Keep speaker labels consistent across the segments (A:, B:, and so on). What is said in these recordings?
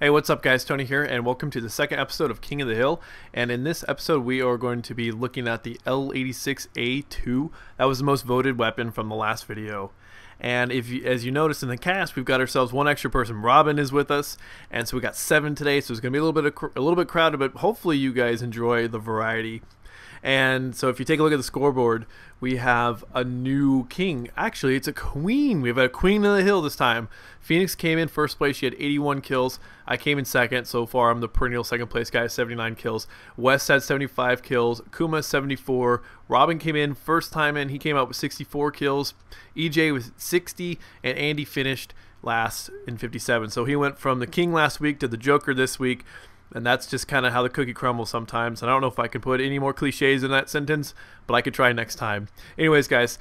A: Hey, what's up guys? Tony here, and welcome to the second episode of King of the Hill. And in this episode we are going to be looking at the L86A2. That was the most voted weapon from the last video. And as you noticed in the cast, we've got ourselves one extra person. Robin is with us, and so we got 7 today, so it's going to be a little bit crowded, but hopefully you guys enjoy the variety. And so if you take a look at the scoreboard, we have a new king. Actually, it's a queen. We have a queen of the hill this time. Phoenix came in first place. She had 81 kills. I came in second. So far, I'm the perennial second place guy, 79 kills. Wes had 75 kills. Kuma 74. Robin came in first time in. He came out with 64 kills. EJ was 60, and Andy finished last in 57. So he went from the king last week to the Joker this week. And that's just kind of how the cookie crumbles sometimes. And I don't know if I can put any more cliches in that sentence, but I could try next time. Anyways, guys,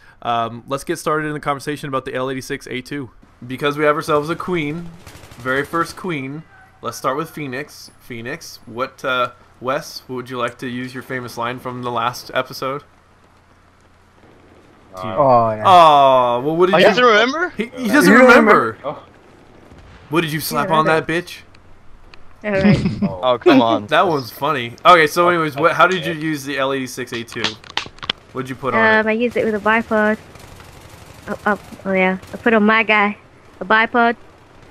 A: let's get started in the conversation about the L86A2. Because we have ourselves a queen, very first queen, let's start with Phoenix. Phoenix, Wes, what would you like to use your famous line from the last episode?
B: Oh, yeah.
A: Oh, well, what did you...
C: He doesn't remember?
A: He doesn't remember.
C: Oh.
A: What did you slap on that bitch?
D: Alright.
C: Oh, come on.
A: That one's funny. Okay, so anyways, how did you use the L86A2? What did you put on it?
D: I used it with a bipod. Oh yeah. I put on my guy a bipod,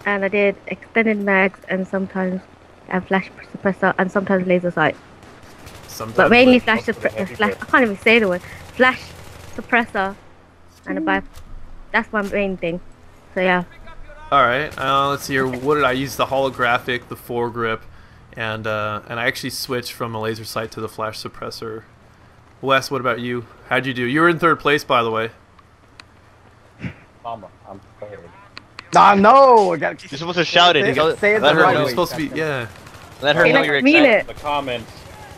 D: and I did extended mags and sometimes a flash suppressor and sometimes laser sight. But mainly flash suppressor. I can't even say the word. Flash suppressor and a bipod. That's my main thing. So yeah.
A: Alright, let's see here. What did I use? The holographic, the foregrip, and I actually switched from a laser sight to the flash suppressor. Wes, what about you? How'd you do? You were in 3rd place, by the way.
B: Mama, I'm third. Ah, no!
C: You're supposed to shout it.
B: Say it
C: Let her
B: the right
C: know.
A: You're
B: way.
A: supposed to be, yeah.
C: Let her know you're excited.
E: The comments.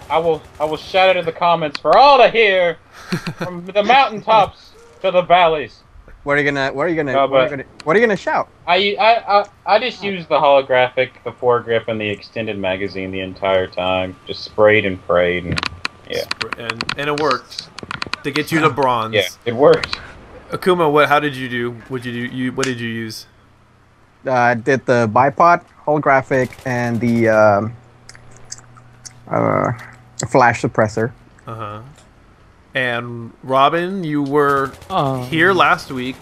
E: I will shout it in the comments for all to hear, from the mountaintops to the valleys.
B: What are you gonna shout?
E: I just used the holographic, the foregrip, and the extended magazine the entire time. Just sprayed and prayed, and yeah.
A: And it worked to get you to bronze.
E: Yeah, it worked.
A: Akuma, how did you do? What did you use?
B: I did the bipod, holographic, and the flash suppressor.
A: And Robin, you were here last week,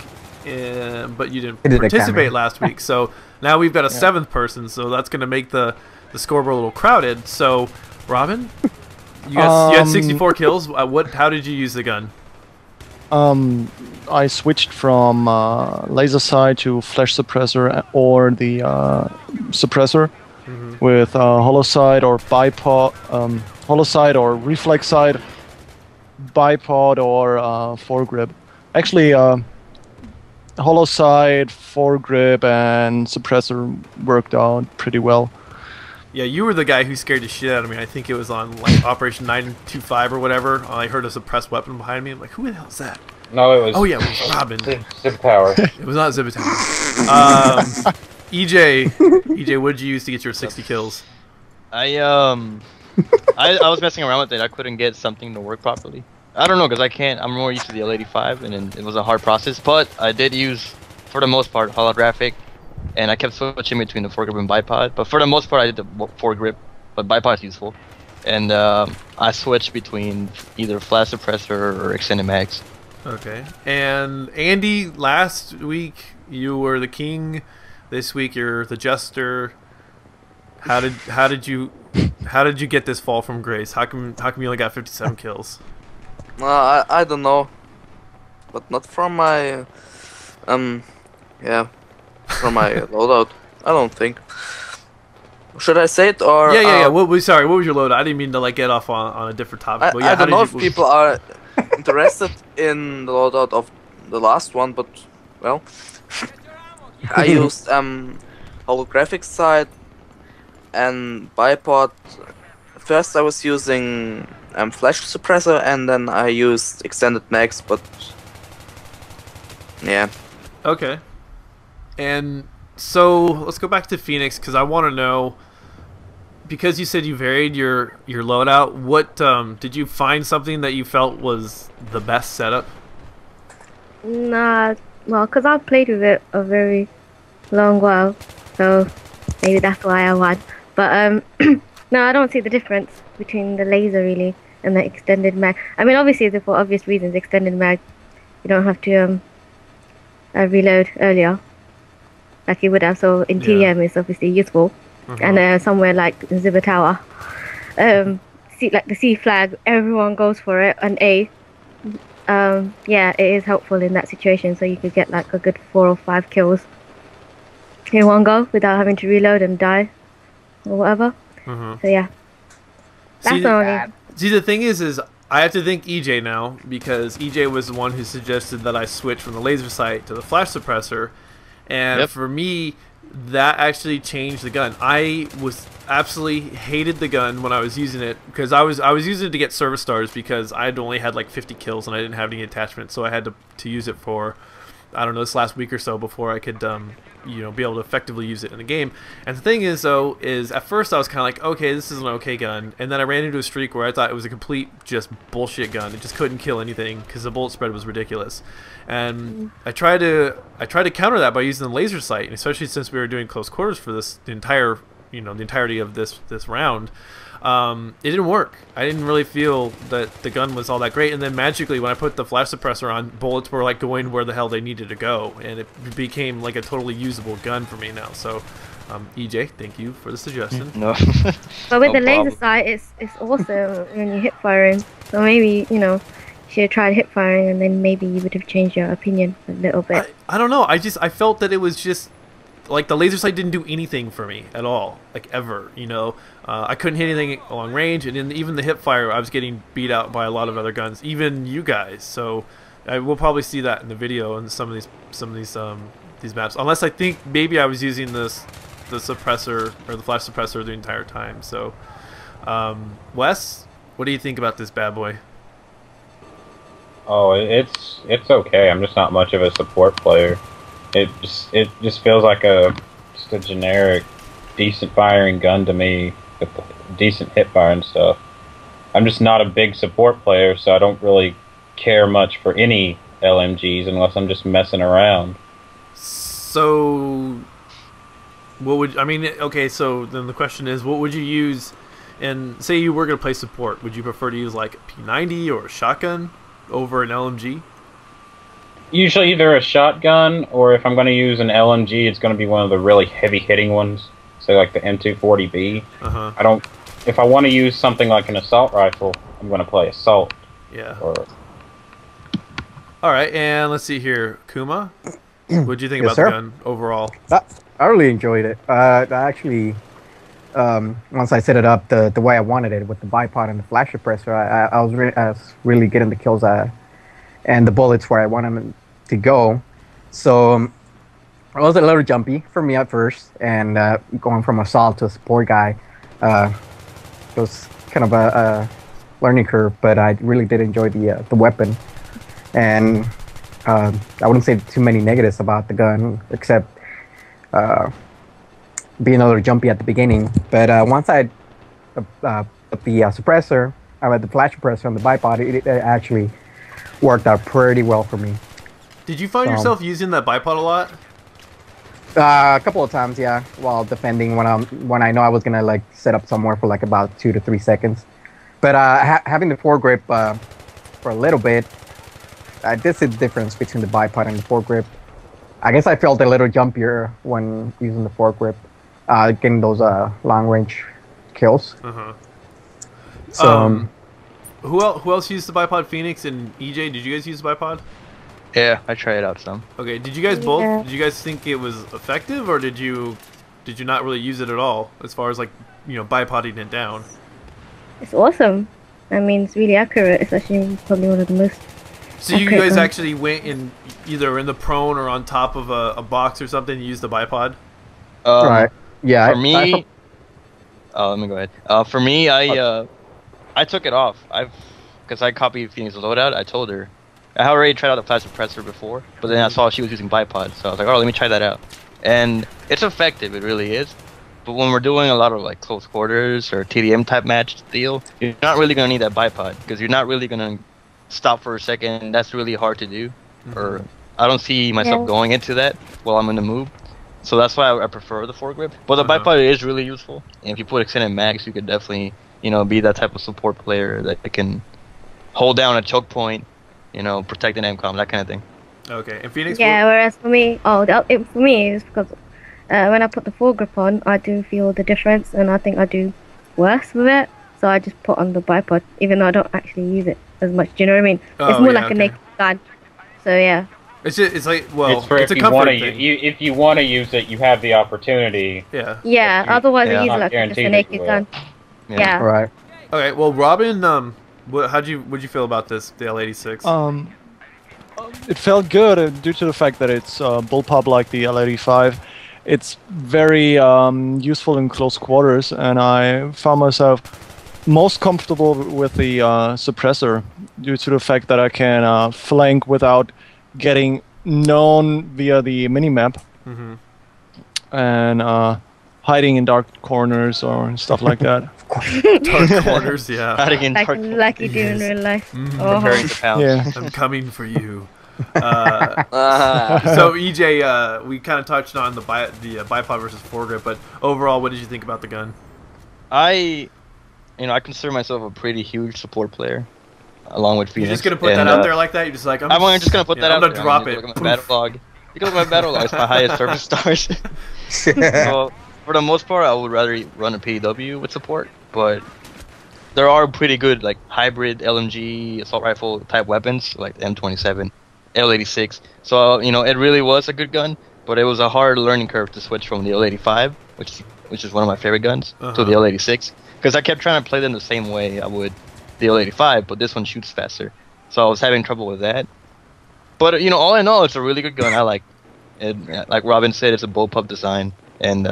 A: but you didn't participate last week. So now we've got a 7th person, so that's going to make the scoreboard a little crowded. So, Robin, you had 64 kills. How did you use the gun?
F: I switched from laser sight to flash suppressor or the suppressor with holo sight or bipod, holo sight or reflex sight, bipod or foregrip. Actually, holo sight, foregrip, and suppressor worked out pretty well.
A: Yeah, you were the guy who scared the shit out of me. I think it was on like Operation 925 or whatever. I heard a suppressed weapon behind me. I'm like, who the hell is that?
E: No, it was.
A: Oh yeah, it was Robin.
E: Zip Tower.
A: It was not Zip Tower. EJ, what did you use to get your 60 kills?
C: I was messing around with it. I couldn't get something to work properly. I don't know, because I can't. I'm more used to the L85, and it was a hard process. But I did use, for the most part, holographic, and I kept switching between the foregrip and bipod. But for the most part, I did the foregrip, but bipod is useful. And I switched between either flash suppressor or extended mags.
A: Okay. And Andy, last week you were the king. This week you're the jester. How did you get this fall from grace? How come you only got 57 kills?
G: I don't know, but not from my from my loadout. I don't think. Should I say it or?
A: Yeah. Sorry, what was your loadout? I didn't mean to like get off on a different topic. But yeah,
G: I don't know if people are interested in the loadout of the last one, but well, I used holographic sight and bipod. First I was using flash suppressor, and then I used extended mags, but yeah.
A: Okay. And so let's go back to Phoenix, because I want to know, because you said you varied your loadout, what did you find something that you felt was the best setup?
D: Nah, well, because I've played with it a very long while, so maybe that's why I won. But no, I don't see the difference between the laser really and the extended mag. I mean, obviously, for obvious reasons, extended mag, you don't have to reload earlier like you would have. So in TDM, it's obviously useful. And somewhere like Zibber Tower, like the C flag, everyone goes for it. And A, yeah, it is helpful in that situation. So you could get like a good 4 or 5 kills in one go without having to reload and die or whatever. So yeah, that's only.
A: See, the thing is I have to thank EJ now, because EJ was the one who suggested that I switch from the laser sight to the flash suppressor, and for me, that actually changed the gun. I was absolutely hated the gun when I was using it, because I was using it to get service stars, because I had only had like 50 kills and I didn't have any attachments, so I had to use it for, I don't know, this last week or so before I could you know, be able to effectively use it in the game. And the thing is, though, is at first I was kind of like, okay, this is an okay gun, and then I ran into a streak where I thought it was a complete just bullshit gun. It just couldn't kill anything because the bullet spread was ridiculous. And I tried to counter that by using the laser sight, and especially since we were doing close quarters for the entirety of this round. It didn't work. I didn't really feel that the gun was all that great, and then magically when I put the flash suppressor on, bullets were like going where the hell they needed to go, and it became like a totally usable gun for me now. So EJ, thank you for the suggestion.
C: No.
D: But with the laser sight, it's awesome when you're hip firing. So maybe, you know, you should have tried hip firing, and then maybe you would have changed your opinion a little bit.
A: I don't know. I felt that it was just like the laser sight didn't do anything for me at all, like ever, you know. I couldn't hit anything along range, and even the hip fire, I was getting beat out by a lot of other guns, even you guys. So we'll probably see that in the video in some of these maps, unless I think maybe I was using the suppressor or the flash suppressor the entire time. So Wes, what do you think about this bad boy?
E: Oh, it's okay. I'm just not much of a support player. It just feels like just a generic, decent firing gun to me, with decent hip fire and stuff. I'm just not a big support player, so I don't really care much for any LMGs unless I'm just messing around.
A: So, okay, so then the question is, what would you use, and say you were going to play support, would you prefer to use like a P90 or a shotgun over an LMG?
E: Usually either a shotgun, or if I'm going to use an LMG, it's going to be one of the really heavy-hitting ones, say like the M240B. If I want to use something like an assault rifle, I'm going to play assault.
A: Yeah. All right, and let's see here, Kuma. What do you think about the gun overall?
B: I really enjoyed it. I actually, once I set it up the way I wanted it with the bipod and the flash suppressor, I was really getting the kills and the bullets where I want them to go. So it was a little jumpy for me at first, and going from assault to a support guy was kind of a learning curve, but I really did enjoy the weapon. And I wouldn't say too many negatives about the gun, except being a little jumpy at the beginning. But once I put the suppressor, I had the flash suppressor on the bipod, it actually worked out pretty well for me.
A: Did you find yourself using that bipod a lot?
B: A couple of times, yeah, while defending when I know I was gonna like set up somewhere for like about 2 to 3 seconds. But having the foregrip for a little bit, I did see the difference between the bipod and the foregrip. I guess I felt a little jumpier when using the foregrip, getting those long range kills. So
A: who else used the bipod? Phoenix and EJ, did you guys use the bipod?
C: Yeah, I tried it out some.
A: Okay, did you guys both? Did you guys think it was effective, or did you not really use it at all? As far as like, you know, bipoding it down.
D: It's awesome. I mean, it's really accurate. It's actually probably one of the most.
A: So you guys actually went in either in the prone or on top of a box or something and used the bipod?
B: Right. Yeah.
C: For me, let me go ahead. For me, I took it off. Because I copied Phoenix's loadout. I told her. I had already tried out the flash suppressor before, but then I saw she was using bipod, so I was like, oh, let me try that out. And it's effective, it really is. But when we're doing a lot of like close quarters or TDM type match deal, you're not really gonna need that bipod because you're not really gonna stop for a second. That's really hard to do. Or I don't see myself going into that while I'm in the move. So that's why I prefer the foregrip. But the bipod is really useful. And if you put extended mags, you could definitely, you know, be that type of support player that can hold down a choke point, you know, protect an MCOM, that kind of thing.
A: Okay, and Phoenix?
D: Yeah, whereas for me, for me, it's because when I put the foregrip on, I do feel the difference, and I think I do worse with it. So I just put on the bipod, even though I don't actually use it as much. Do you know what I mean? It's more like a naked gun. So yeah.
A: It's just, it's like, well, it's
E: if
A: a comfort thing.
E: if you want to use it, you have the opportunity.
A: Yeah.
D: Yeah. Otherwise, I use
E: not
D: like just a
E: guaranteed
D: naked
E: that you
D: gun.
E: will.
D: Yeah.
B: Right.
A: Okay. Well, Robin, what'd you feel about this, the L86?
F: It felt good due to the fact that it's bullpup like the L85. It's very useful in close quarters, and I found myself most comfortable with the suppressor due to the fact that I can flank without getting known via the minimap and hiding in dark corners or stuff like that.
A: Dark corners, yeah.
C: Hiding in dark
D: Like you do in real life.
C: preparing to pounce.
F: Yeah.
A: I'm coming for you. So EJ, we kind of touched on the bipod versus foregrip, but overall, what did you think about the gun?
C: I consider myself a pretty huge support player, along with Phoenix.
A: You're just gonna put that out there like that? You're just like,
C: I'm just gonna put that out there.
A: I'm gonna drop it.
C: Look at my battle log. You can look at my battle log. It's my highest service stars. So for the most part, I would rather run a PDW with support, but there are pretty good like hybrid LMG assault rifle type weapons like the M27, L86. So you know, it really was a good gun, but it was a hard learning curve to switch from the L85, which is one of my favorite guns, to the L86. Because I kept trying to play them the same way I would the L85, but this one shoots faster. So I was having trouble with that. But, you know, all in all, it's a really good gun. I like it. Like Robin said, it's a bullpup design. And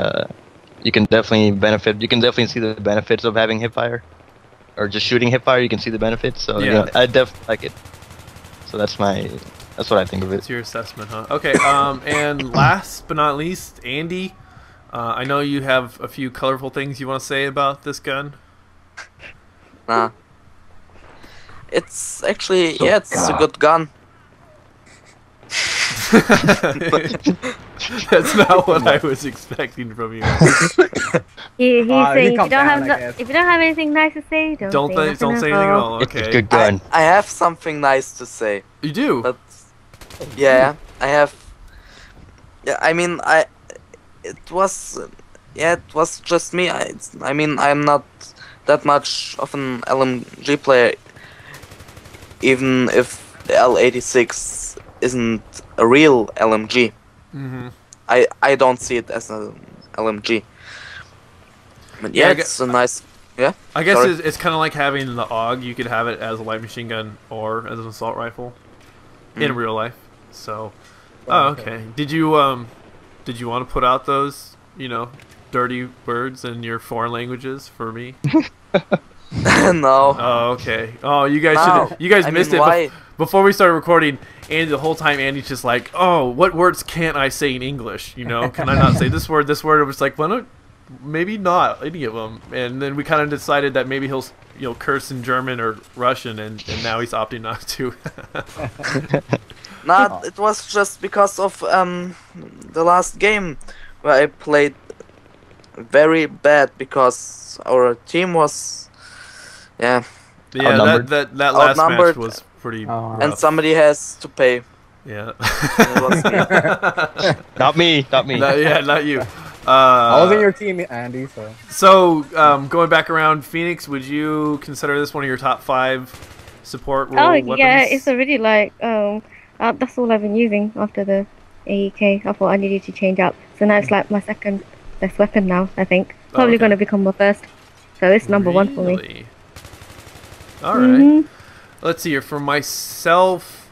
C: you can definitely benefit. You can definitely see the benefits of having hipfire. Or just shooting hipfire, you can see the benefits. So, yeah, I definitely like it. So that's what I think of it.
A: That's your assessment, huh? Okay, and last but not least, Andy. I know you have a few colorful things you want to say about this gun.
G: Nah. It's actually, it's a good gun.
A: That's not what I was expecting from you.
D: He's saying if you don't
B: if
D: have anything nice to say, don't say
A: anything at all. Okay.
C: It's a good gun.
G: I have something nice to say.
A: You do?
G: But yeah, I have. Yeah, I mean, it was just me. I mean, I'm not that much of an LMG player, even if the L86 isn't a real LMG. I don't see it as an LMG. But yeah, it's a nice. Yeah.
A: I guess it's kind of like having the AUG. You could have it as a light machine gun or as an assault rifle in real life. So, okay. Did you want to put out those, you know, dirty words in your foreign languages for me?
G: No.
A: Oh, okay. Oh, you guys missed it.
G: Why?
A: Before we started recording, Andy, the whole time Andy's just like, "Oh, what words can't I say in English? You know, can I not say this word, this word?" It was like, "Well, no, maybe not any of them." And then we kind of decided that maybe he'll, you know, curse in German or Russian, and now he's opting not to.
G: Nah, it was just because of the last game where I played very bad because our team was
A: that last match was pretty rough.
G: And somebody has to pay.
A: Yeah.
G: And it was me.
C: Not me.
A: Not you.
B: I was in your team, Andy.
A: So going back around, Phoenix, would you consider this one of your top 5 support role weapons?
D: Yeah, it's already like that's all I've been using after the AEK. I thought I needed to change up, so now it's like my second best weapon now. I think probably going to become my first, so it's number 1 for me.
A: All right. Let's see here. For myself,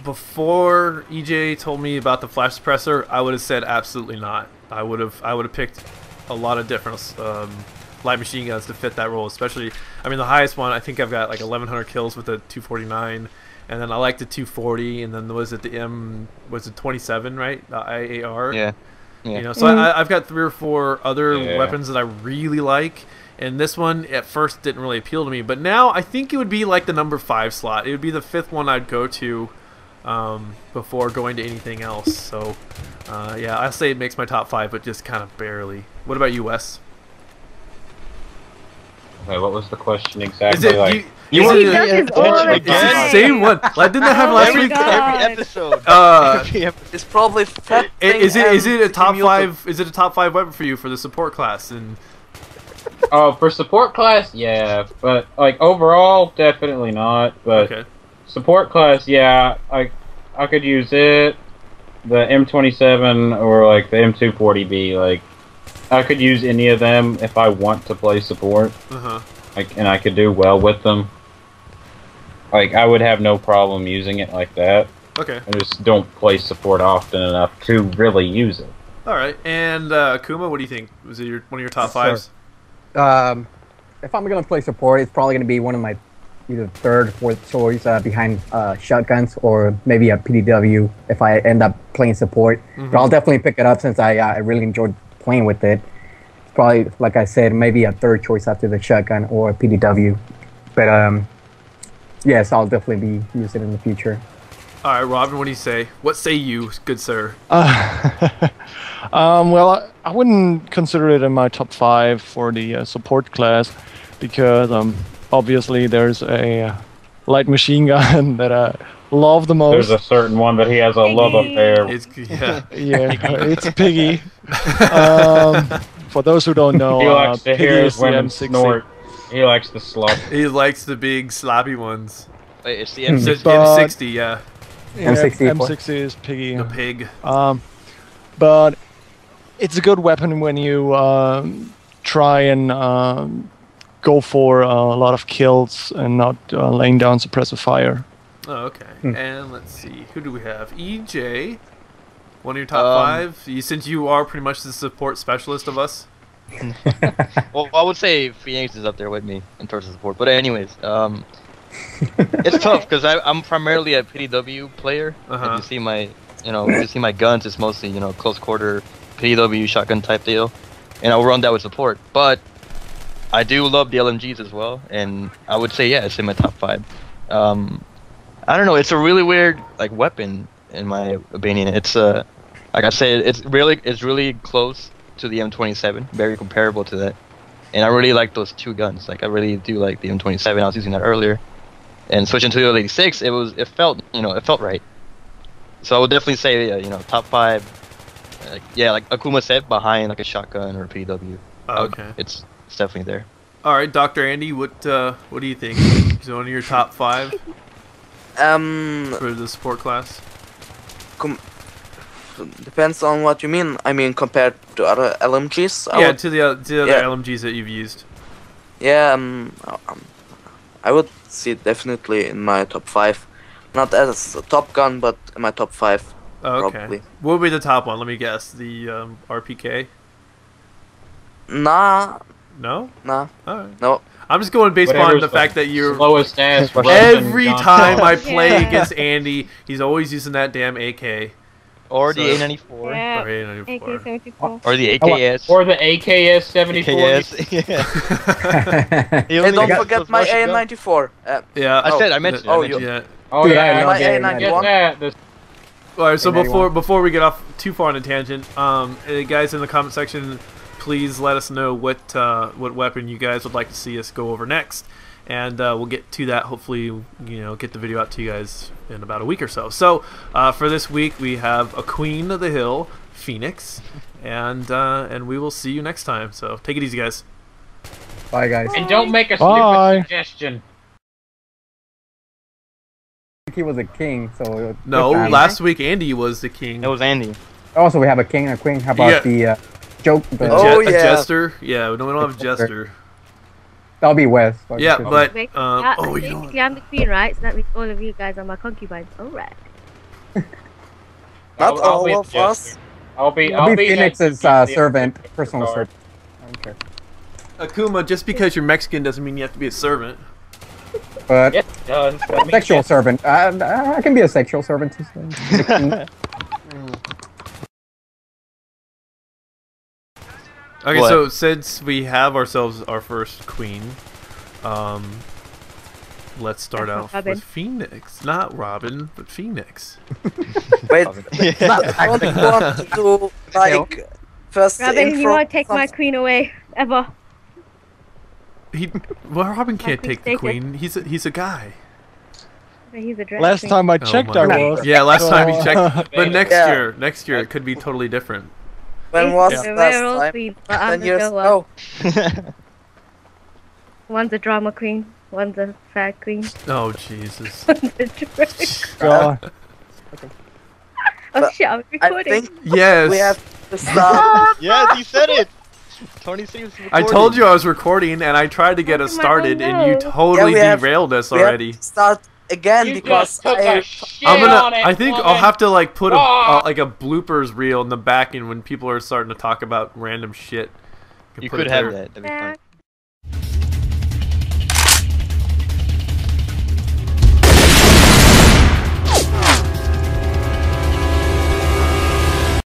A: before EJ told me about the flash suppressor, I would have said absolutely not. I would have picked a lot of different light machine guns to fit that role. Especially, I mean, the highest one, I think I've got like 1,100 kills with a 249, and then I like the 240, and then was it 27, right? The IAR.
C: Yeah.
A: You know, so I've got 3 or 4 other weapons that I really like. And this one at first didn't really appeal to me, but now I think it would be like the number 5 slot. It would be the 5th one I'd go to before going to anything else. So yeah, I say it makes my top 5, but just kind of barely. What about you, Wes?
E: Okay, what was the question
A: Is
E: exactly?
A: it
E: Like,
A: you
D: He
A: want
D: does this all the
A: it's the
D: time.
A: same one? Like, didn't that happen last
C: every,
A: week?
D: God.
C: every episode.
A: Uh,
G: It's probably fat.
A: is it a top
G: muted.
A: 5? Is it a top 5 weapon for you for the support class? And
E: oh, for support class, yeah, but like overall, definitely not. But
A: okay,
E: support class, yeah, I could use it, the M27 or like the M240B. Like, I could use any of them if I want to play support. And I could do well with them. Like, I would have no problem using it like that.
A: Okay.
E: I just don't play support often enough to really use it.
A: All right. And Kuma, what do you think? Was it one of your top
B: Yes,
A: 5s?
B: If I'm gonna play support, it's probably gonna be one of my either third or fourth choice behind shotguns or maybe a PDW if I end up playing support. But I'll definitely pick it up since I really enjoyed playing with it. It's probably, like I said, maybe a third choice after the shotgun or PDW. But yes, I'll definitely be using it in the future.
A: All right, Robin, what do you say? What say you, good sir?
F: Well, I wouldn't consider it in my top 5 for the support class because obviously there's a light machine gun that I love the most.
E: There's a certain one that he has a love affair.
A: It's yeah.
F: Yeah, it's Piggy. For those who don't know,
E: He likes to
F: Piggy
E: hear
F: is
E: his
F: the
E: women
F: M60.
E: snort. He likes the slop.
A: He likes the big sloppy ones.
C: Wait, it's the
A: It's
C: M6.
A: M60, yeah.
F: Yeah,
B: M60.
F: M60 is Piggy.
A: The pig.
F: But it's a good weapon when you try and go for a lot of kills and not laying down suppressive fire.
A: Oh, okay. And let's see. Who do we have? EJ. One of your top 5? Since you are pretty much the support specialist of us.
C: Well, I would say Phoenix is up there with me in terms of support. But anyways, it's tough because I'm primarily a PDW player. If you see my, if you see my guns, it's mostly close quarter PDW shotgun type deal, and I'll run that with support. But I do love the LMGs as well, and I would say it's in my top 5. I don't know. It's a really weird weapon in my opinion. It's like I said, it's really close to the M27, very comparable to that. And I really like those two guns. Like I really do like the M27. I was using that earlier, and switching to the L86, it felt right. So I would definitely say top 5. Like Akuma said, behind like a shotgun or a PW.
A: Okay.
C: It's definitely there.
A: All right, Dr. Andy, what do you think? Is it one of your top 5 for the support class?
G: Depends on what you mean. I mean, compared to other LMGs.
A: To the other LMGs that you've used.
G: Yeah, I would see it definitely in my top 5. Not as a top gun, but in my top 5.
A: Oh, okay.
G: Probably.
A: What would be the top one? Let me guess. The RPK?
G: Nah.
A: No?
G: Nah.
A: Alright.
G: No.
A: I'm just going based on
E: Whatever's
A: the fact that you're...
E: slowest ass
A: Every
E: Russian
A: time
E: gun.
A: I play
D: Yeah.
A: against Andy, he's always using that damn AK.
C: Or
A: So-
C: the A94.
D: Yeah.
A: Or A94.
D: AK-74.
C: Or the AKS.
E: Or the AKS 74.
C: AKS. Yeah. He
G: Hey,
C: only
G: don't
C: got
G: forget
C: those
G: my
C: Russian guns.
G: A94.
A: Yeah.
C: I mentioned it.
G: Oh,
C: I mentioned it.
A: Yeah.
E: Oh
B: Dude, I
E: yeah,
B: know
G: my
B: the
G: A91.
E: get that. The
A: All right. So
B: A91.
A: before we get off too far on a tangent, guys in the comment section, please let us know what weapon you guys would like to see us go over next, and we'll get to that. Hopefully, get the video out to you guys in about a week or so. So for this week, we have a Queen of the Hill, Phoenix, and we will see you next time. So take it easy, guys.
B: Bye, guys.
E: and don't make a
F: Bye.
E: stupid suggestion.
B: I think he was a king, so...
A: No,
B: good time.
A: last week Andy was the king.
C: It was Andy.
B: Also, we have a king and a queen. How about the joke?
G: Oh,
A: A
G: yeah.
A: jester? Yeah, we don't have a jester.
B: That'll be Wes.
A: Yeah, but
D: Basically,
A: oh, you know,
D: basically, I'm the queen, right? So that means all of you guys are my concubines. Alright.
G: Not
E: I'll be
G: all
E: the
G: of us.
E: jester. I'll be
B: Phoenix's
E: the
B: servant,
E: executive
B: personal
E: guard.
B: servant. I don't care.
A: Akuma, just because you're Mexican doesn't mean you have to be a servant.
B: But
E: Yes, it does. That means
B: sexual
E: yes.
B: servant. I can be a sexual servant.
A: Okay,
C: What?
A: so since we have ourselves our first queen, Let's start
D: That's
A: off
D: not Robin.
A: with Phoenix. Not Robin, but Phoenix.
G: Wait,
C: Yeah.
G: I don't want to do like first the
D: Robin,
G: intro.
D: you won't take my
G: something.
D: queen away ever.
A: Well, Robin can't
D: queen's
A: take the
D: taken.
A: queen. He's a guy.
D: He's a drag
F: Last
D: queen.
F: time I
A: Oh
F: checked,
A: my
F: I
A: God.
F: was.
A: Yeah, last time you checked. But next
G: Yeah.
A: year it could be totally different.
G: When was
D: We're
G: last
D: all
G: time?
D: queens, but I'm
G: 10
D: the
G: years
D: girl.
G: ago.
D: One's a drama queen, one's a fat queen,
A: Oh Jesus.
D: one's a drag.
F: God.
D: Oh
G: But
D: shit, I'm
G: I
D: recording.
G: think
A: Yes.
G: we have to start.
C: Yes, he said it. Tony seems.
A: I told you I was recording, and I tried to get us
D: Look at my
A: started,
D: own
A: and you
D: nose.
A: totally
G: Yeah, we have-
A: derailed us
G: We have
A: already.
G: to start again
H: You
G: because
H: just took
G: I.
H: a shit
A: I'm
H: on
A: gonna.
H: it,
A: I think I'll
H: woman.
A: have to like put
H: Ah.
A: like a bloopers reel in the back, and when people are starting to talk about random shit, can
C: You
A: put
C: could
A: it
C: have
A: there.
C: that. That'd be fun.